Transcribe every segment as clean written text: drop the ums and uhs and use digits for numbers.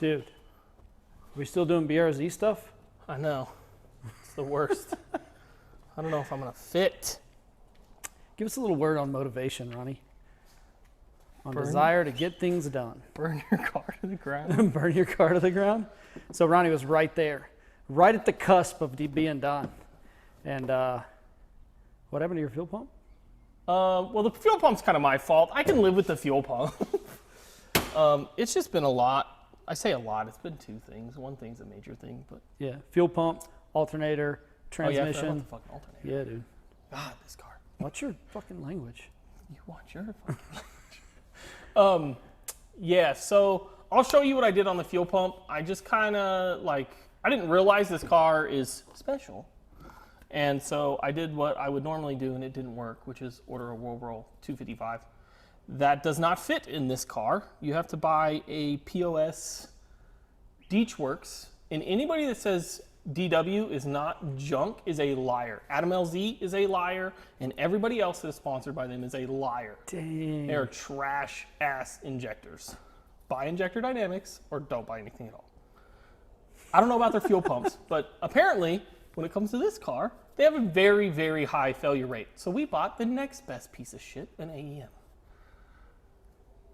Dude, are we still doing BRZ stuff? I know. It's the worst. I don't know if I'm going to fit. Give us a little word on motivation, Ronnie. On desire to get things done. Burn your car to the ground. Burn your car to the ground. So Ronnie was right there, right at the cusp of being done. And what happened to your fuel pump? Well, the fuel pump's kind of my fault. I can live with the fuel pump. It's just been a lot. I say a lot. It's been two things. One thing's a major thing, but Yeah, fuel pump, alternator, transmission. Oh, yeah, I forgot the fucking alternator. Yeah, dude. God, this car. What's your fucking language? You watch your fucking yeah, so I'll show you what I did on the fuel pump. I just kind of like, I didn't realize this car is special. And so I did what I would normally do and it didn't work, which is order a World Roll 255. That does not fit in this car. You have to buy a POS Deechworks. And anybody that says DW is not junk is a liar. Adam LZ is a liar, and everybody else that is sponsored by them is a liar. Dang. They're trash ass injectors. Buy Injector Dynamics or don't buy anything at all. I don't know about their fuel pumps, but apparently when it comes to this car, they have a very, very high failure rate. So we bought the next best piece of shit, an AEM.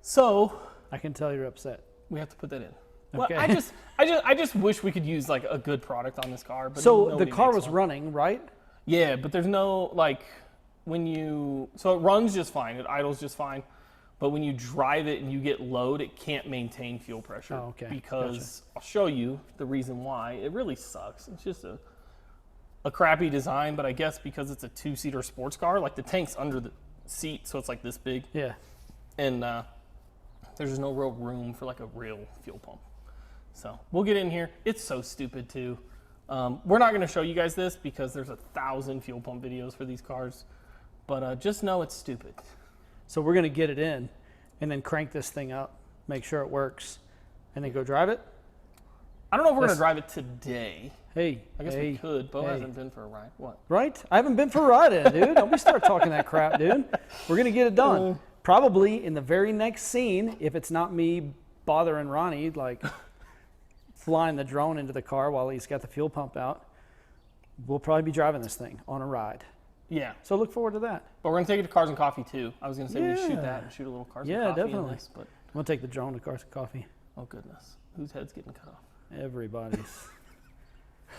So I can tell you're upset. we have to put that in. Okay. Well, I just wish we could use like a good product on this car. But So the nobody car makes was one. running, right? Yeah, but there's no like when you so it runs just fine, it idles just fine, but when you drive it and you get load, it can't maintain fuel pressure. Oh, okay. Because I'll show you the reason why. It really sucks. It's just a crappy design, but I guess because it's a two-seater sports car, like the tank's under the seat, so it's like this big, Yeah. and there's just no real room for like a real fuel pump. So we'll get in here. It's so stupid too. We're not going to show you guys this because there's 1,000 fuel pump videos for these cars, but just know it's stupid. So we're going to get it in and then crank this thing up, make sure it works, and then go drive it? I don't know if we're going to drive it today. Hey. I guess we could. Beau hasn't been for a ride. What? Right? I haven't been for a ride in, dude. Don't be start talking that crap, dude. We're going to get it done. Probably in the very next scene, if it's not me bothering Ronnie, like flying the drone into the car while he's got the fuel pump out, we'll probably be driving this thing on a ride. Yeah. So look forward to that. But we're going to take it to Cars and Coffee too. I was going to say we shoot Yeah. that and shoot a little Cars Yeah, and Coffee definitely. in this, but I'm going to take the drone to Cars and Coffee. oh goodness. Whose head's getting cut off? Everybody's.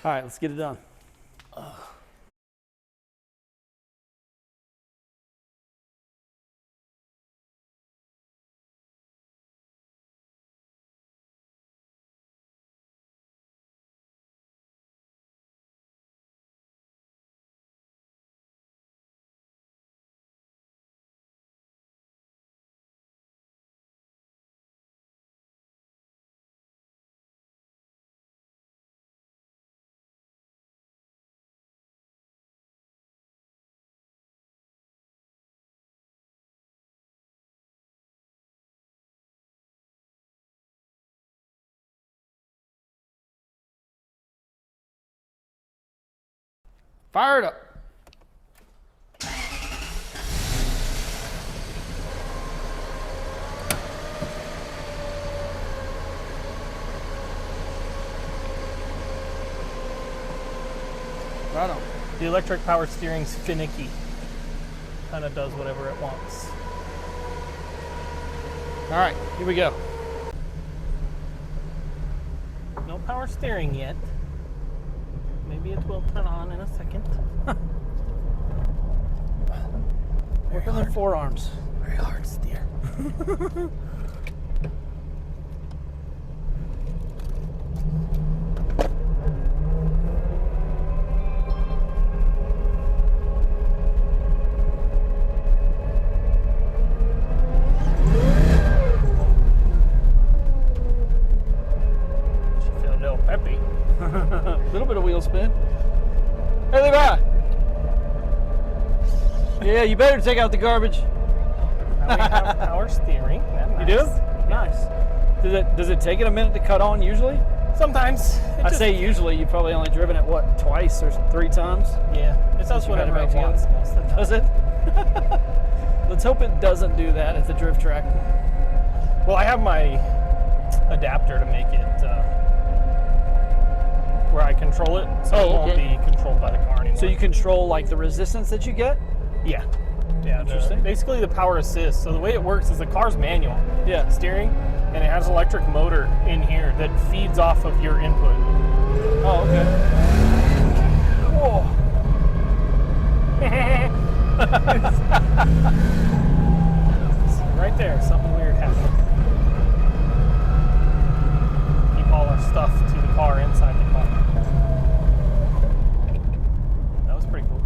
All right, let's get it done. Fire it up. Right on. The electric power steering's finicky. Kind of does whatever it wants. All right, here we go. No power steering yet. Maybe it will turn on in a second. Working their forearms. Very hard steer. She feel a little peppy. A little bit of wheel spin. Hey, Levi. Yeah, you better take out the garbage. Now we have power steering. You do? Nice. Does it take it a minute to cut on usually? Sometimes. I say usually. You've probably only driven it, what, twice or 3 times? Yeah, it does You got it whatever it back wants together. most of the time. Does it? Let's hope it doesn't do that at the drift track. Well, I have my adapter to make it where I control it, so it won't be controlled by the car anymore. So you control like the resistance that you get? Yeah. Yeah, Interesting. Basically the power assist. So the way it works is the car's manual. Yeah. Steering, and it has an electric motor in here that feeds off of your input. Oh, okay. Whoa. Right there, something weird happened. Keep all our stuff to the car inside the car. That was pretty cool.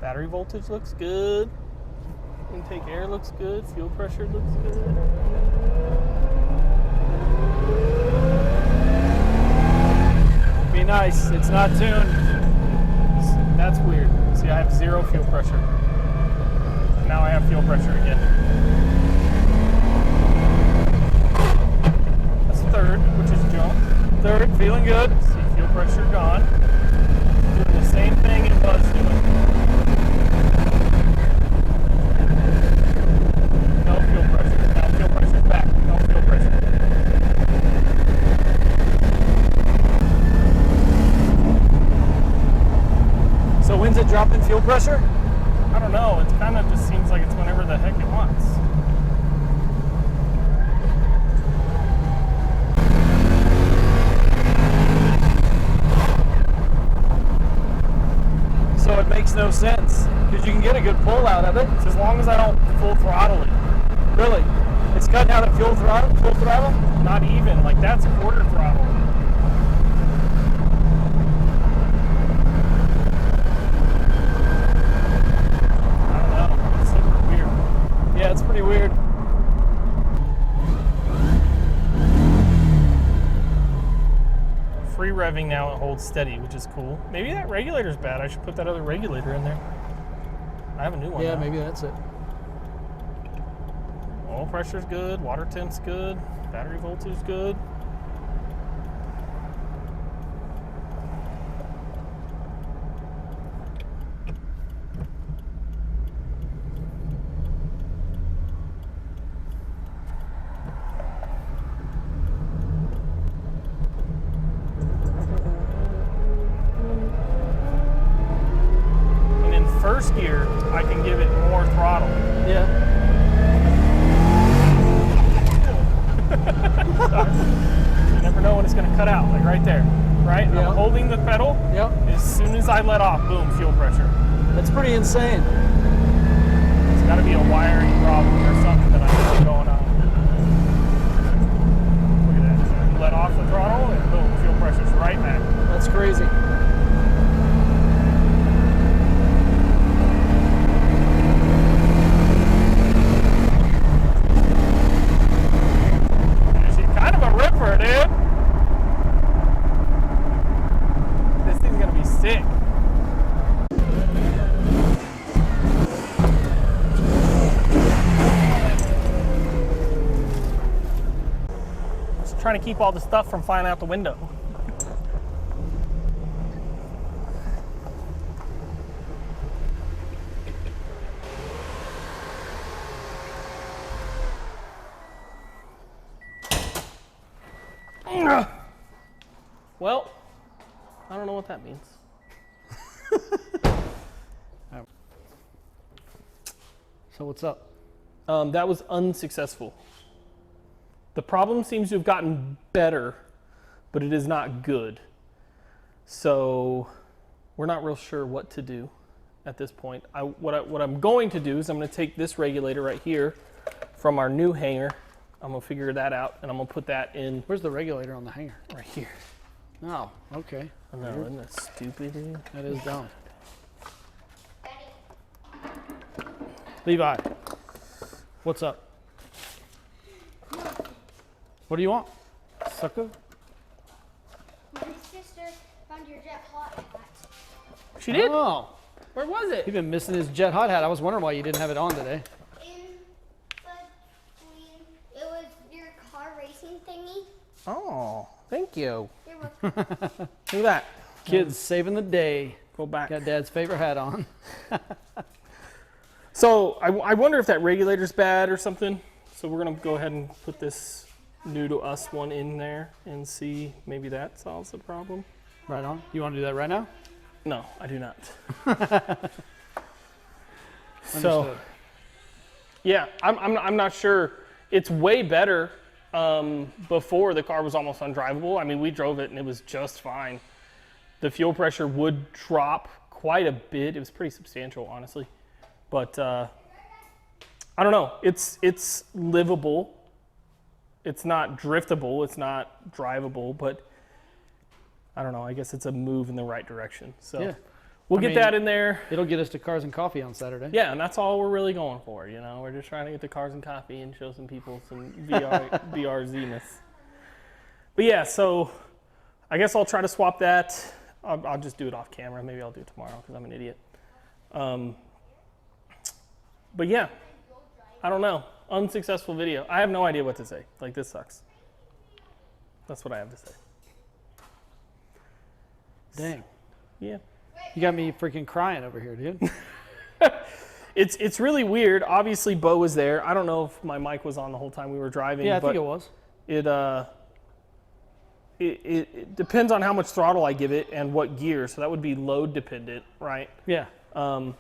Battery voltage looks good. Intake air looks good. Fuel pressure looks good. Be nice. It's not tuned. That's weird. See, I have 0 fuel pressure. And now I have fuel pressure again. That's 3rd, which is jump. 3rd, feeling good. See, fuel pressure gone. Doing the same thing it was doing. No fuel pressure. Now fuel pressure's back. No fuel pressure. So when's it dropping fuel pressure? I don't know. It kind of just seems like it's whenever the heck it wants. So it makes no sense because you can get a good pull out of it. It's as long as I don't full throttle it. Really, it's cutting out at full throttle. Full throttle? Not even. Like that's quarter throttle. I don't know. It's super weird. Yeah, it's pretty weird. Free revving now, it holds steady, which is cool. Maybe that regulator's bad. I should put that other regulator in there. I have a new one Yeah, now. maybe that's it. Oil pressure's good, water temp's good, battery voltage's good. And in first gear, I can give it more throttle. Yeah. You never know when it's going to cut out, like right there, right? Yeah. I'm holding the pedal. Yep. As soon as I let off, boom, fuel pressure. That's pretty insane. It's got to be a wiring problem or something that I know going on. Look at that. You let off the throttle and boom, fuel pressure's right back. That's crazy. She's kind of a ripper, dude. This thing's going to be sick. Just trying to keep all the stuff from flying out the window. Well, I don't know what that means. So what's up? That was unsuccessful. The problem seems to have gotten better, but it is not good. So we're not real sure what to do at this point. What I'm going to do is I'm going to take this regulator right here from our new hanger. I'm going to figure that out, and I'm going to put that in Where's the regulator on the hanger? right here. Oh, okay. I know, isn't that stupid, dude? That is dumb. Levi, what's up? What do you want? Sucker? My sister found your jet hot hat. She did? Oh, Where was it? you've been missing his jet hot hat. I was wondering why you didn't have it on today. In between, it was your car racing thingy. Oh, thank you. You're welcome. Look at that. Kids saving the day. Go back. Got Dad's favorite hat on. So I wonder if that regulator's bad or something. So we're gonna go ahead and put this new to us one in there and see maybe that solves the problem. Right on. You want to do that right now? No, I do not. So Understood. yeah, I'm not sure. It's way better. Before the car was almost undrivable. I mean, we drove it and it was just fine. The fuel pressure would drop quite a bit. It was pretty substantial, honestly. But I don't know. It's livable. It's not driftable. It's not drivable. But I don't know. I guess it's a move in the right direction. So Yeah. we'll I get mean, that in there. It'll get us to Cars and Coffee on Saturday. Yeah, and that's all we're really going for. You know, we're just trying to get the Cars and Coffee and show some people some BRZ-ness. But yeah, so I guess I'll try to swap that. I'll just do it off camera. Maybe I'll do it tomorrow because I'm an idiot. But yeah, I don't know. Unsuccessful video. I have no idea what to say. Like, this sucks. That's what I have to say. Dang. Yeah. You got me freaking crying over here, dude. It's really weird. Obviously, Beau was there. I don't know if my mic was on the whole time we were driving. Yeah, I but think it was. It depends on how much throttle I give it and what gear. So that would be load dependent, right? Yeah.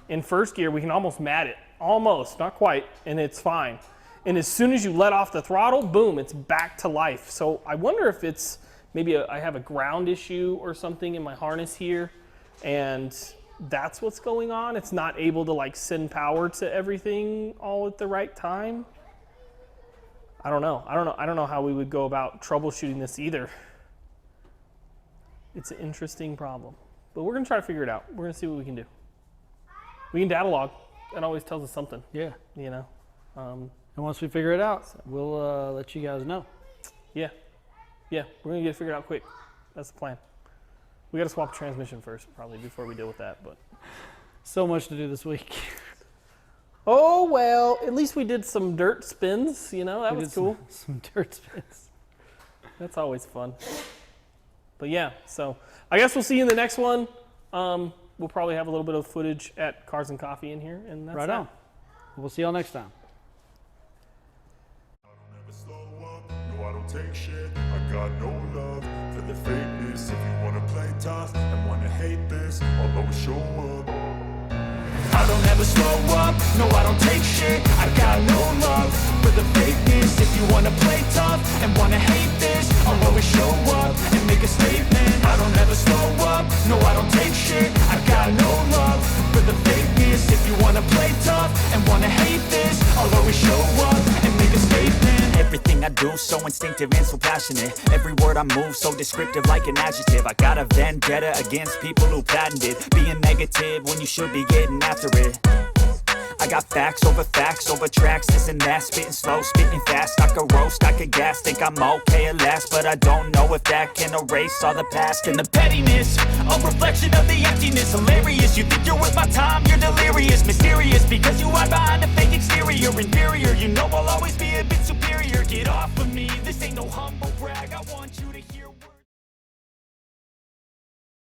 In first gear, we can almost mat it. Almost, not quite, and it's fine. And as soon as you let off the throttle, boom, it's back to life. So I wonder if it's maybe I have a ground issue or something in my harness here, and that's what's going on. It's not able to like send power to everything all at the right time. I don't know how we would go about troubleshooting this either. It's an interesting problem, but we're gonna try to figure it out. We're gonna see what we can do. We can data log. That always tells us something, Yeah. you know? And once we figure it out, we'll let you guys know. Yeah, we're gonna get it figured out quick. That's the plan. We gotta swap the transmission first, probably, before we deal with that, but. So much to do this week. Oh, well, at least we did some dirt spins, you know? That We was did cool. Some dirt spins. That's always fun. But yeah, so I guess we'll see you in the next one. We'll probably have a little bit of footage at Cars and Coffee in here, and that's Right that. on. We'll see y'all next time. I don't ever slow up, no I don't take shit. I got no love for the fakeness. If you wanna play tough and wanna hate this, I'll always show up. I don't ever slow up, no I don't take shit. I got no love for the fakeness. If you wanna play tough and wanna hate this, I'll always show up and make a statement. I don't ever slow up, no I don't take shit. I got no love for the fakeness. If you wanna play tough and wanna hate this, I'll always show up and make a statement. Everything I do so instinctive and so passionate. Every word I move so descriptive like an adjective. I got a vendetta against people who patented being negative when you should be getting after it. I got facts over tracks, this and that. Spitting slow, spitting fast. I could roast, I could gas. Think I'm okay at last, but I don't know if that can erase all the past. And the pettiness, a reflection of the emptiness. Hilarious, you think you're worth my time, you're delirious. Mysterious, because you hide behind a fake exterior. Inferior, you know I'll always be a bit superior. Get off of me, this ain't no humble brag.